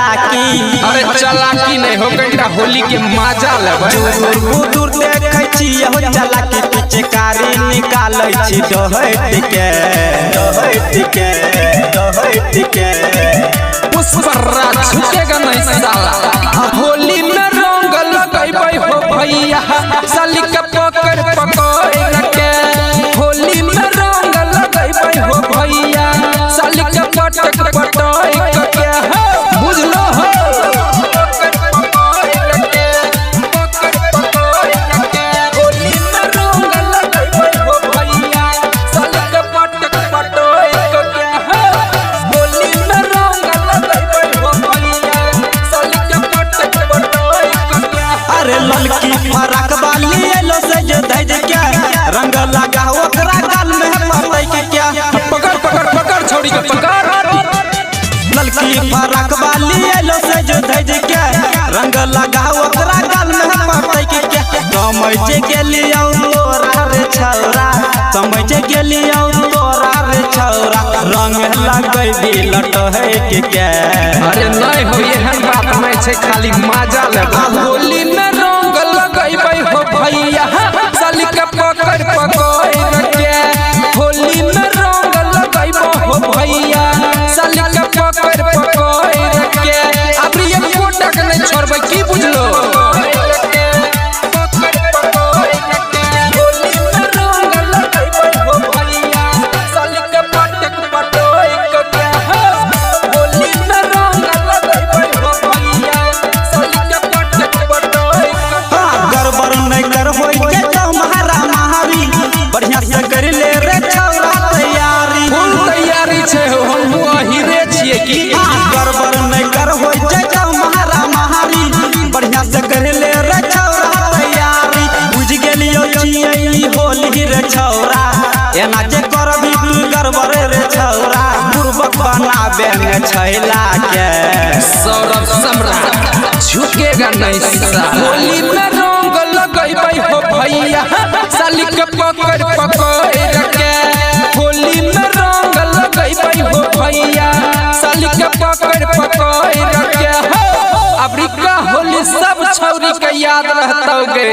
चालाकी। अरे चालाकी नहीं हो गंडा होली के मजा लेबै। दूर देखै छी हो चालाकी पिचकारी निकालै छी डहैत के पुष्परा छूटेगा नहीं साला। होली में रंग लगैबै हो भैया साली के पकड़ के। होली में रंग लगैबै हो भैया साली के पटक के बुझलो हो। ललकी फराक वाली एलो से जो धज के रंग लगा ओकरा गाल में पतै के क्या। पकड़ छोड़ी के पकड़। ललकी फराक वाली एलो से जो धज के रंग लगा ओकरा गाल में पतै के क्या। समझ गेलियौ तोरा रे छौरा समझ गेलियौ तोरा रे छौरा रंग लगै दिलट है के क्या। अरे नहीं हो एहन बात नहीं छै खाली मजा लेबै। होली में रंग लगैबै हो भैया साली के पकड़ के। होली में रंग लगैबै हो भैया साली के पकड़ के। अब ये कोटक नहीं छोड़बै की बुझलो। बढ़िया से कर ले रे छौरा तैयारी। फुल तैयारी छै हो हम अहिरे छिए की। गड़बड़ नहीं कर होय जाओ महारा महारी बढ़िया से कर ले रे छौरा तैयारी। बुझ गेलियो छियै होली रे छौरा एना जे करबी तू गड़बड़ रे छौरा बुर्बक बनाबे में छैला के। सौरभ सम्राट झुकेगा नहीं साला। होली में रंग लगैबै हो भैया साली के पकड़ के। होली में रंग लगैबै हो भैया साली के पकड़ के। अबरी का होली सब छौरी के याद रहतौ गे।